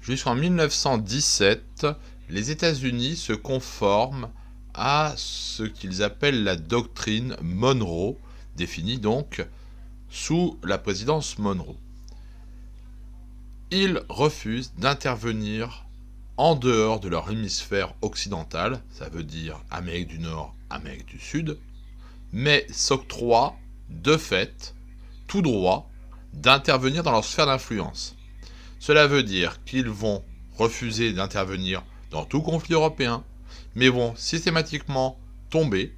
Jusqu'en 1917, les États-Unis se conforment à ce qu'ils appellent la doctrine Monroe, définie donc sous la présidence Monroe. Ils refusent d'intervenir en dehors de leur hémisphère occidental, ça veut dire Amérique du Nord, Amérique du Sud, mais s'octroient, de fait, tout droit d'intervenir dans leur sphère d'influence. Cela veut dire qu'ils vont refuser d'intervenir dans tout conflit européen, mais vont systématiquement tomber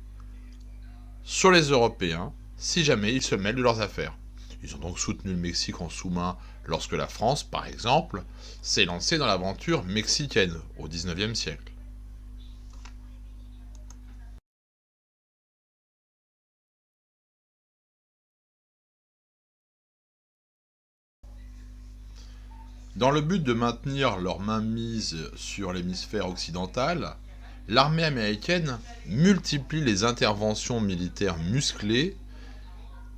sur les Européens si jamais ils se mêlent de leurs affaires. Ils ont donc soutenu le Mexique en sous-main lorsque la France, par exemple, s'est lancée dans l'aventure mexicaine au XIXe siècle. Dans le but de maintenir leur mainmise sur l'hémisphère occidental, l'armée américaine multiplie les interventions militaires musclées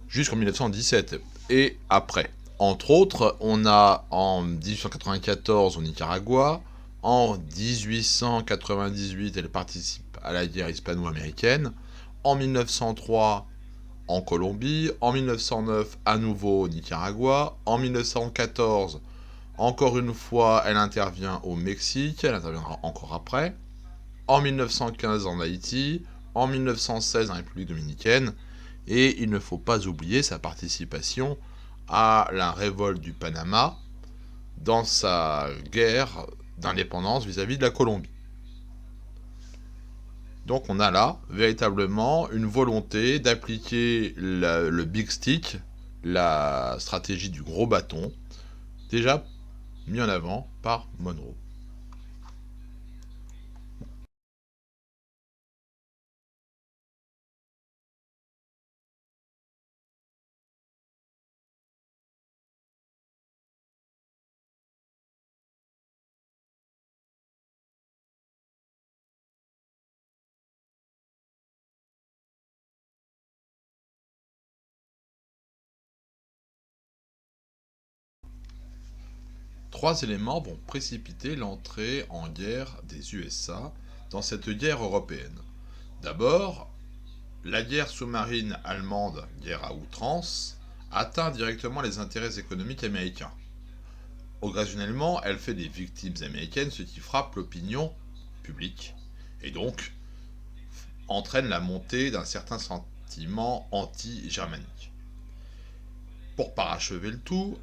jusqu'en 1917 et après. Entre autres, on a en 1894 au Nicaragua, en 1898 elle participe à la guerre hispano-américaine, en 1903 en Colombie, en 1909 à nouveau au Nicaragua, en 1914 encore une fois elle intervient au Mexique, elle interviendra encore après, en 1915 en Haïti, en 1916 en République dominicaine, et il ne faut pas oublier sa participation à la révolte du Panama dans sa guerre d'indépendance vis-à-vis de la Colombie. Donc on a là véritablement une volonté d'appliquer le big stick, la stratégie du gros bâton, déjà mis en avant par Monroe. Trois éléments vont précipiter l'entrée en guerre des USA dans cette guerre européenne. D'abord, la guerre sous-marine allemande, guerre à outrance, atteint directement les intérêts économiques américains. Occasionnellement, elle fait des victimes américaines, ce qui frappe l'opinion publique, et donc entraîne la montée d'un certain sentiment anti-germanique. Pour parachever le tout,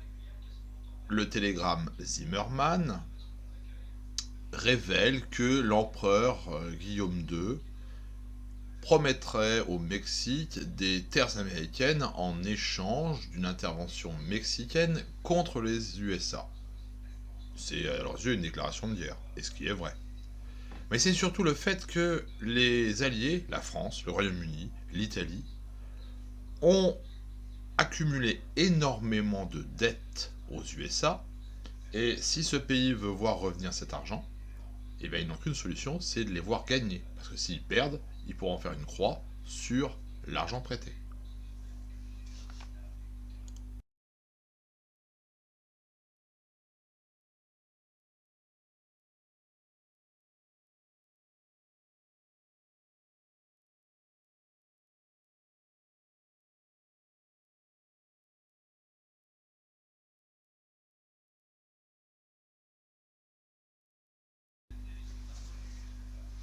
le télégramme Zimmermann révèle que l'empereur Guillaume II promettrait au Mexique des terres américaines en échange d'une intervention mexicaine contre les USA. C'est à leurs yeux une déclaration de guerre, et ce qui est vrai. Mais c'est surtout le fait que les alliés, la France, le Royaume-Uni, l'Italie, ont accumulé énormément de dettes aux USA, et si ce pays veut voir revenir cet argent, eh bien, ils n'ont qu'une solution, c'est de les voir gagner. Parce que s'ils perdent, ils pourront faire une croix sur l'argent prêté.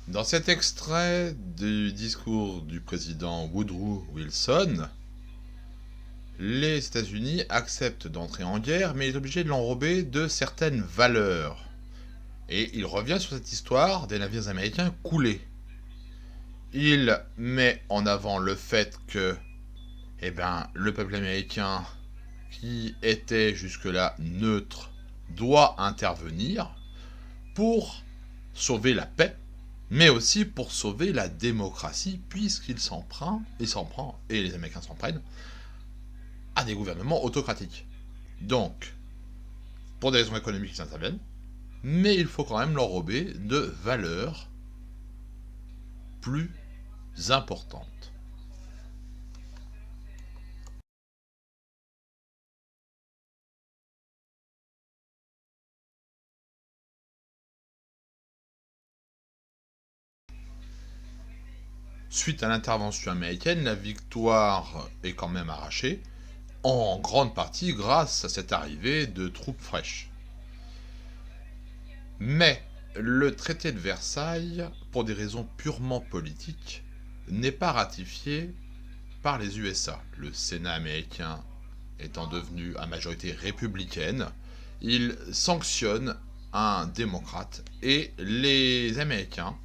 Dans cet extrait du discours du président Woodrow Wilson, les États-Unis acceptent d'entrer en guerre, mais il est obligé de l'enrober de certaines valeurs. Et il revient sur cette histoire des navires américains coulés. Il met en avant le fait que le peuple américain, qui était jusque-là neutre, doit intervenir pour sauver la paix, mais aussi pour sauver la démocratie, puisqu'il s'en prend, et les Américains s'en prennent, à des gouvernements autocratiques. Donc, pour des raisons économiques, ils interviennent, mais il faut quand même l'enrober de valeurs plus importantes. Suite à l'intervention américaine, la victoire est quand même arrachée, en grande partie grâce à cette arrivée de troupes fraîches. Mais le traité de Versailles, pour des raisons purement politiques, n'est pas ratifié par les USA. Le Sénat américain étant devenu à majorité républicaine, il sanctionne un démocrate et les Américains,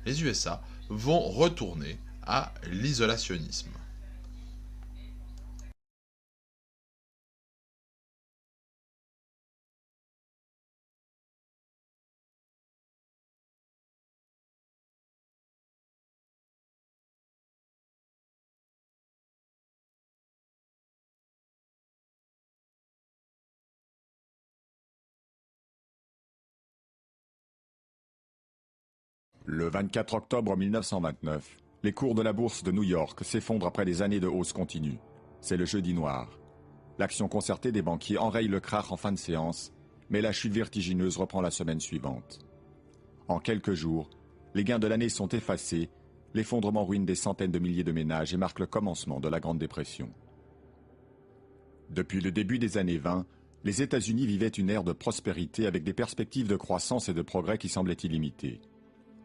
les USA, vont retourner à l'isolationnisme. Le 24 octobre 1929, les cours de la bourse de New York s'effondrent après des années de hausse continue. C'est le jeudi noir. L'action concertée des banquiers enraye le krach en fin de séance, mais la chute vertigineuse reprend la semaine suivante. En quelques jours, les gains de l'année sont effacés, l'effondrement ruine des centaines de milliers de ménages et marque le commencement de la Grande Dépression. Depuis le début des années 20, les États-Unis vivaient une ère de prospérité avec des perspectives de croissance et de progrès qui semblaient illimitées.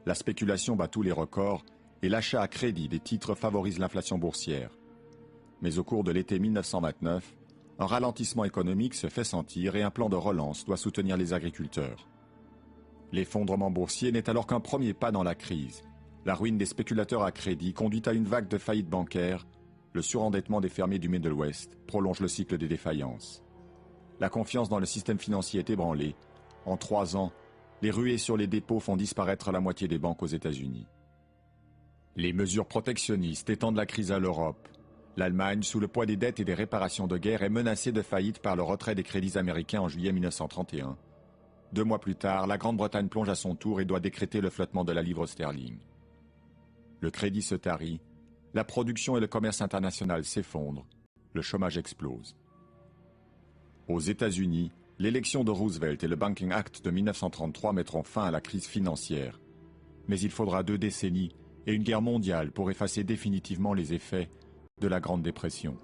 La spéculation bat tous les records et l'achat à crédit des titres favorise l'inflation boursière. Mais au cours de l'été 1929, un ralentissement économique se fait sentir et un plan de relance doit soutenir les agriculteurs. L'effondrement boursier n'est alors qu'un premier pas dans la crise. La ruine des spéculateurs à crédit conduit à une vague de faillites bancaires. Le surendettement des fermiers du Middle West prolonge le cycle des défaillances. La confiance dans le système financier est ébranlée. En 3 ans, les ruées sur les dépôts font disparaître la moitié des banques aux États-Unis. Les mesures protectionnistes étendent la crise à l'Europe. L'Allemagne, sous le poids des dettes et des réparations de guerre, est menacée de faillite par le retrait des crédits américains en juillet 1931. 2 mois plus tard, la Grande-Bretagne plonge à son tour et doit décréter le flottement de la livre sterling. Le crédit se tarit, la production et le commerce international s'effondrent, le chômage explose. Aux États-Unis, l'élection de Roosevelt et le Banking Act de 1933 mettront fin à la crise financière. Mais il faudra 2 décennies et une guerre mondiale pour effacer définitivement les effets de la Grande Dépression.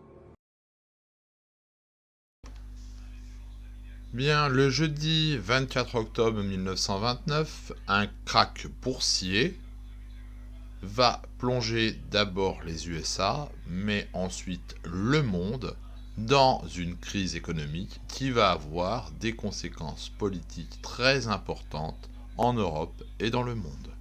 Bien, le jeudi 24 octobre 1929, un krach boursier va plonger d'abord les USA, mais ensuite le monde, dans une crise économique qui va avoir des conséquences politiques très importantes en Europe et dans le monde.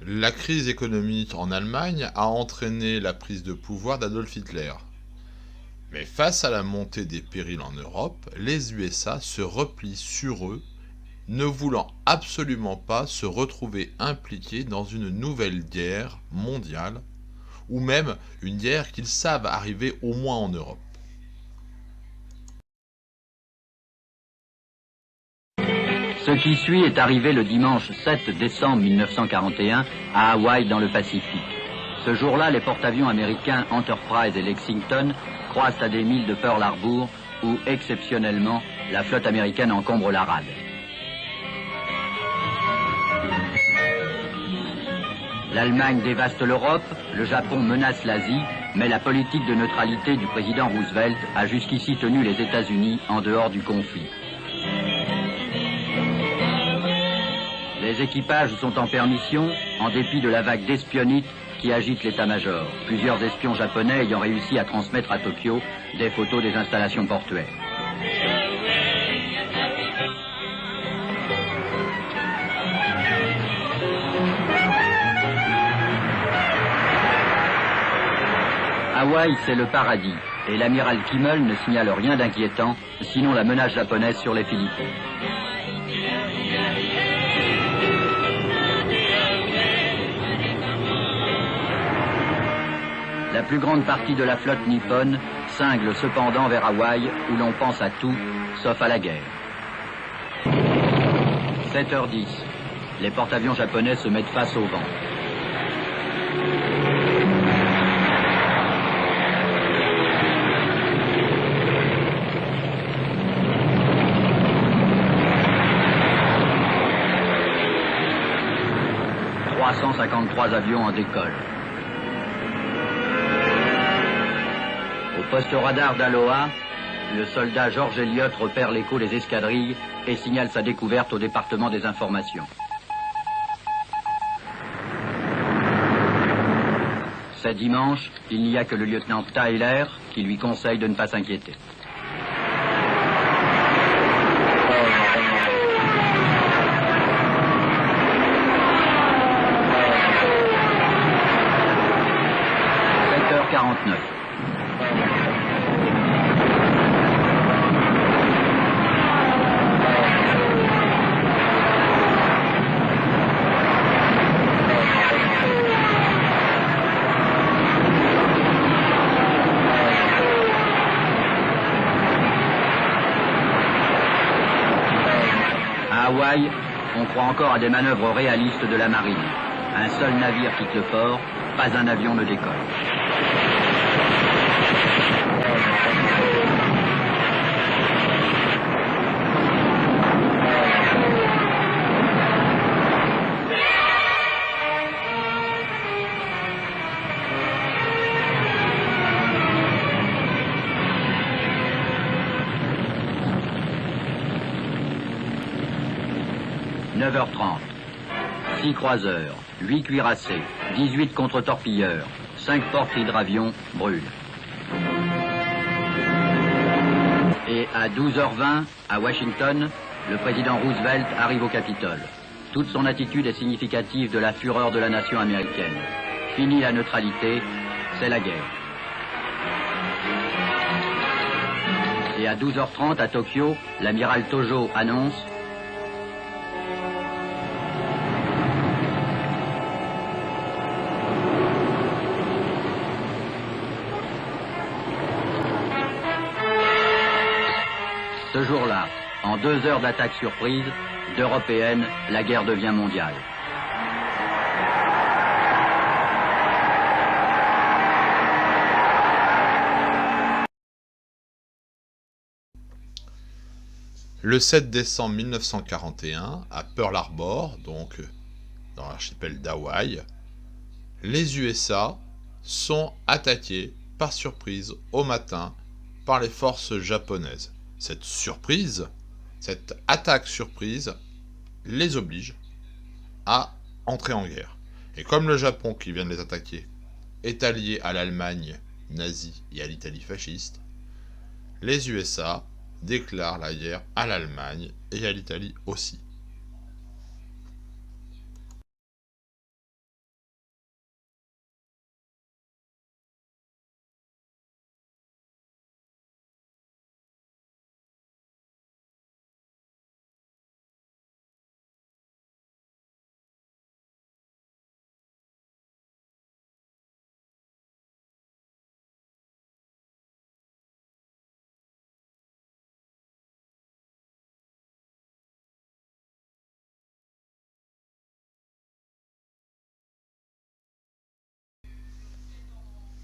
La crise économique en Allemagne a entraîné la prise de pouvoir d'Adolf Hitler. Mais face à la montée des périls en Europe, les USA se replient sur eux, ne voulant absolument pas se retrouver impliqués dans une nouvelle guerre mondiale, ou même une guerre qu'ils savent arriver au moins en Europe. Ce qui suit est arrivé le dimanche 7 décembre 1941 à Hawaï dans le Pacifique. Ce jour-là, les porte-avions américains Enterprise et Lexington croisent à des milles de Pearl Harbor où, exceptionnellement, la flotte américaine encombre la rade. L'Allemagne dévaste l'Europe, le Japon menace l'Asie, mais la politique de neutralité du président Roosevelt a jusqu'ici tenu les États-Unis en dehors du conflit. Les équipages sont en permission, en dépit de la vague d'espionnite qui agite l'état-major, plusieurs espions japonais ayant réussi à transmettre à Tokyo des photos des installations portuaires. Hawaï, c'est le paradis, et l'amiral Kimmel ne signale rien d'inquiétant, sinon la menace japonaise sur les Philippines. La plus grande partie de la flotte nippone cingle cependant vers Hawaï, où l'on pense à tout, sauf à la guerre. 7h10, les porte-avions japonais se mettent face au vent. 353 avions en décolle. Au poste radar d'Aloha, le soldat George Elliott repère l'écho des escadrilles et signale sa découverte au département des informations. C'est dimanche, il n'y a que le lieutenant Tyler qui lui conseille de ne pas s'inquiéter. À Hawaï, on croit encore à des manœuvres réalistes de la marine. Un seul navire quitte le port, pas un avion ne décolle. « 9h30. 6 croiseurs, 8 cuirassés, 18 contre-torpilleurs, 5 porte-hydravions brûlent. Et à 12h20, à Washington, le président Roosevelt arrive au Capitole. Toute son attitude est significative de la fureur de la nation américaine. Fini la neutralité, c'est la guerre. Et à 12h30, à Tokyo, l'amiral Tojo annonce: ce jour-là, en 2 heures d'attaque surprise, d'européenne, la guerre devient mondiale. Le 7 décembre 1941, à Pearl Harbor, donc dans l'archipel d'Hawaï, les USA sont attaqués par surprise au matin par les forces japonaises. Cette attaque surprise, les oblige à entrer en guerre. Et comme le Japon qui vient de les attaquer est allié à l'Allemagne nazie et à l'Italie fasciste, les USA déclarent la guerre à l'Allemagne et à l'Italie aussi.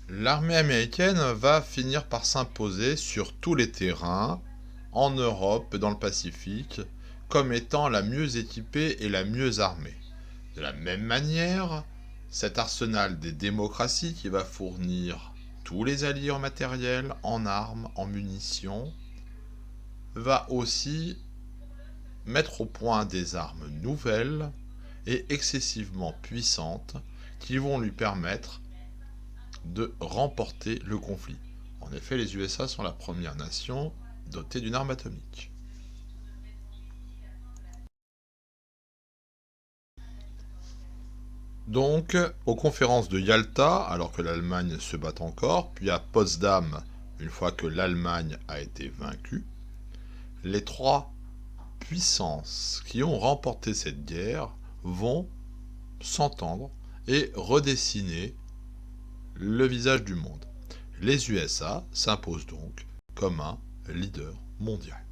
L'armée américaine va finir par s'imposer sur tous les terrains, en Europe et dans le Pacifique, comme étant la mieux équipée et la mieux armée. De la même manière, cet arsenal des démocraties qui va fournir tous les alliés en matériel, en armes, en munitions, va aussi mettre au point des armes nouvelles et excessivement puissantes qui vont lui permettre de remporter le conflit. En effet, les USA sont la première nation dotée d'une arme atomique. Donc, aux conférences de Yalta, alors que l'Allemagne se bat encore, puis à Potsdam, une fois que l'Allemagne a été vaincue, les trois puissances qui ont remporté cette guerre vont s'entendre et redessiner le visage du monde. Les USA s'imposent donc comme un leader mondial.